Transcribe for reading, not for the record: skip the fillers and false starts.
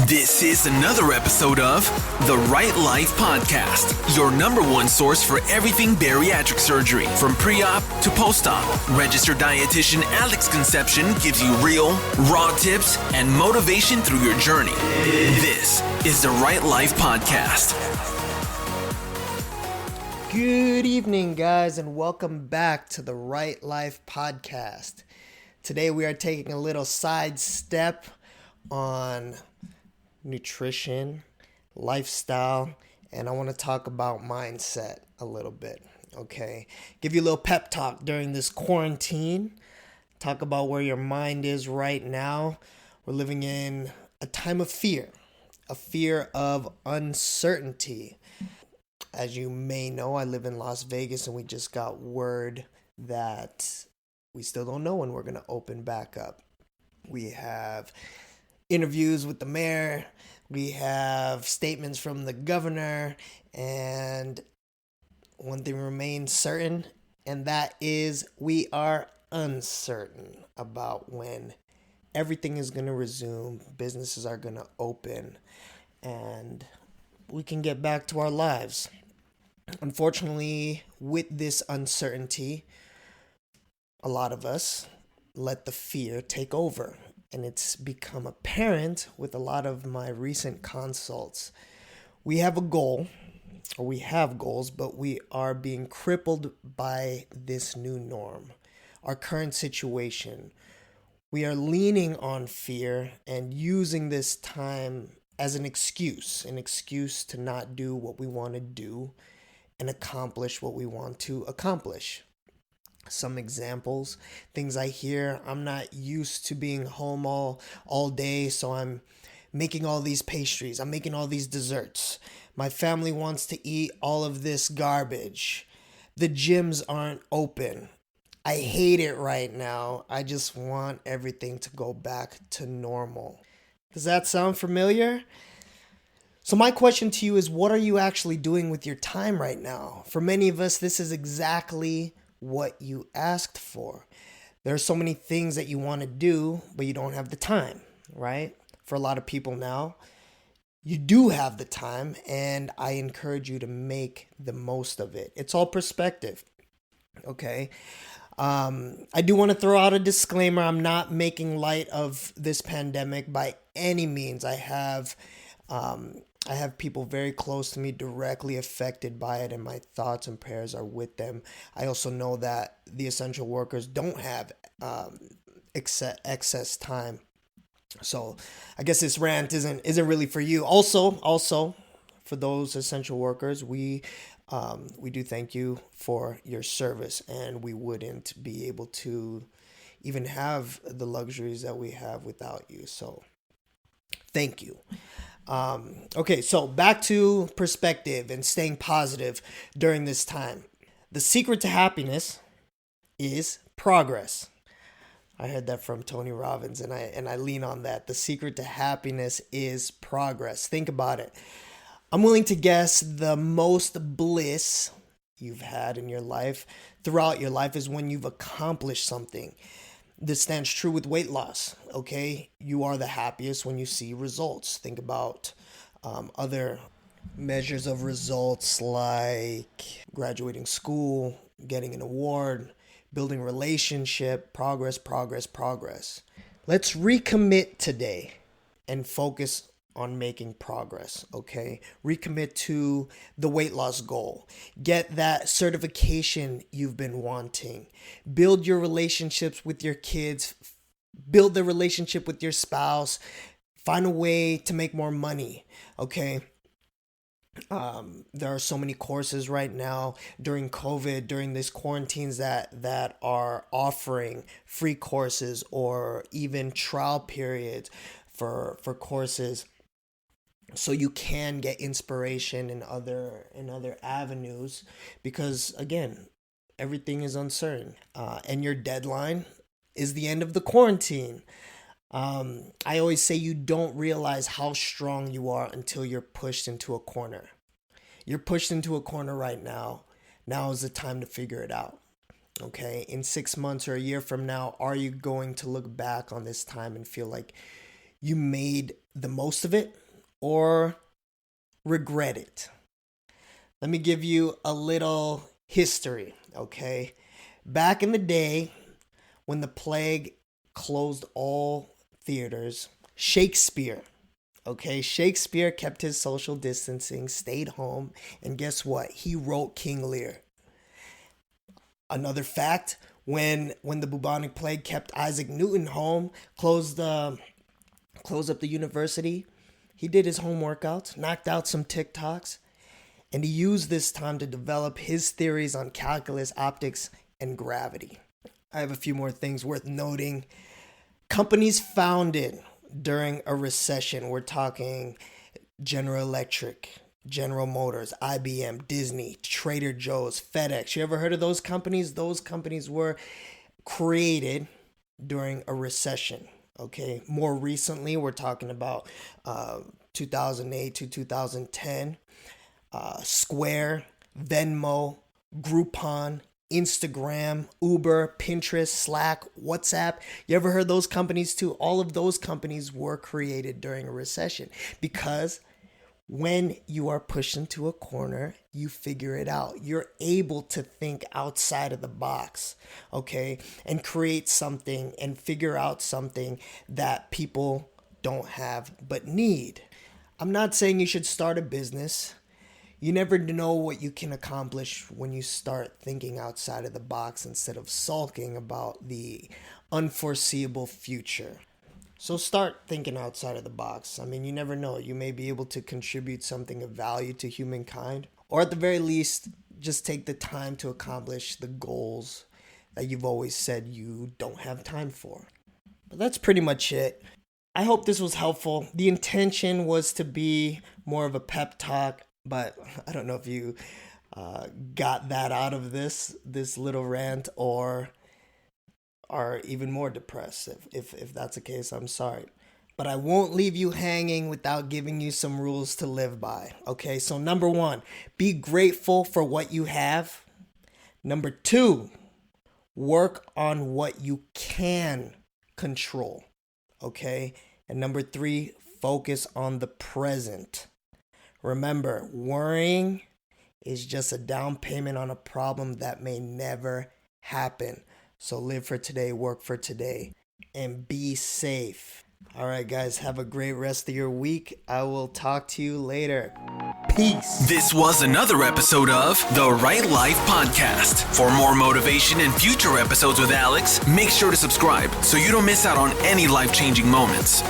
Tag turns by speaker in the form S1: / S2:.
S1: This is another episode of The Right Life Podcast, your number one source for everything bariatric surgery, from pre-op to post-op. Registered dietitian Alex Concepcion gives you real, raw tips and motivation through your journey. This is The Right Life Podcast.
S2: Good evening, guys, and welcome back to The Right Life Podcast. Today we are taking a little side step on nutrition, lifestyle, and I want to talk about mindset a little bit, okay? Give you a little pep talk during this quarantine. Talk about where your mind is right now. We're living in a time of fear, a fear of uncertainty. As you may know, I live in Las Vegas, and we just got word that we still don't know when we're going to open back up. We have interviews with the mayor, we have statements from the governor, and one thing remains certain, and that is we are uncertain about when everything is going to resume, businesses are going to open, and we can get back to our lives. Unfortunately, with this uncertainty, a lot of us let the fear take over. And it's become apparent with a lot of my recent consults. We have a goal, or we have goals, but we are being crippled by this new norm, our current situation. We are leaning on fear and using this time as an excuse to not do what we want to do and accomplish what we want to accomplish. Some examples, things I hear: I'm not used to being home all day, so I'm making all these pastries, I'm making all these desserts. My family wants to eat all of this garbage. The gyms aren't open. I hate it right now. I just want everything to go back to normal. Does that sound familiar? So my question to you is, what are you actually doing with your time right now? For many of us, this is exactly what you asked for. There are so many things that you want to do, but you don't have the time, right? For a lot of people now, you do have the time, and I encourage you to make the most of it. It's all perspective, okay? I do want to throw out a disclaimer. I'm not making light of this pandemic by any means. I have people very close to me directly affected by it, and my thoughts and prayers are with them. I also know that the essential workers don't have excess time. So I guess this rant isn't really for you. Also, for those essential workers, we do thank you for your service, and we wouldn't be able to even have the luxuries that we have without you. So thank you. Okay, so back to perspective and staying positive during this time. The secret to happiness is progress. I heard that from Tony Robbins, and I lean on that. The secret to happiness is progress. Think about it. I'm willing to guess the most bliss you've had in your life, throughout your life, is when you've accomplished something. This stands true with weight loss, okay? You are the happiest when you see results. Think about other measures of results like graduating school, getting an award, building relationship, progress. Let's recommit today and focus on making progress, okay? Recommit to the weight loss goal. Get that certification you've been wanting. Build your relationships with your kids. Build the relationship with your spouse. Find a way to make more money, okay? There are so many courses right now during COVID, during these quarantines that are offering free courses or even trial periods for courses, so you can get inspiration in other avenues, because again, everything is uncertain, and your deadline is the end of the quarantine. I always say you don't realize how strong you are until you're pushed into a corner. You're pushed into a corner right now. Now is the time to figure it out. Okay, in 6 months or a year from now, are you going to look back on this time and feel like you made the most of it or regret it. Let me give you a little history, okay? Back in the day, when the plague closed all theaters, Shakespeare kept his social distancing, stayed home, and guess what? He wrote King Lear. Another fact, when the bubonic plague kept Isaac Newton home, closed up the university, he did his home workouts, knocked out some TikToks, and he used this time to develop his theories on calculus, optics, and gravity. I have a few more things worth noting. Companies founded during a recession, we're talking General Electric, General Motors, IBM, Disney, Trader Joe's, FedEx. You ever heard of those companies? Those companies were created during a recession. Okay, more recently, we're talking about 2008 to 2010. Square, Venmo, Groupon, Instagram, Uber, Pinterest, Slack, WhatsApp. You ever heard those companies too? All of those companies were created during a recession because when you are pushed into a corner, you figure it out. You're able to think outside of the box, okay, and create something and figure out something that people don't have but need. I'm not saying you should start a business. You never know what you can accomplish when you start thinking outside of the box instead of sulking about the unforeseeable future. So start thinking outside of the box. I mean, you never know. You may be able to contribute something of value to humankind, or at the very least, just take the time to accomplish the goals that you've always said you don't have time for. But that's pretty much it. I hope this was helpful. The intention was to be more of a pep talk, but I don't know if you got that out of this little rant or are even more depressed. If that's the case, I'm sorry. But I won't leave you hanging without giving you some rules to live by. Okay, so number 1, be grateful for what you have. Number 2, work on what you can control. Okay, and number 3, focus on the present. Remember, worrying is just a down payment on a problem that may never happen. So live for today, work for today, and be safe. All right, guys, have a great rest of your week. I will talk to you later. Peace.
S1: This was another episode of The Right Life Podcast. For more motivation and future episodes with Alex, make sure to subscribe so you don't miss out on any life-changing moments.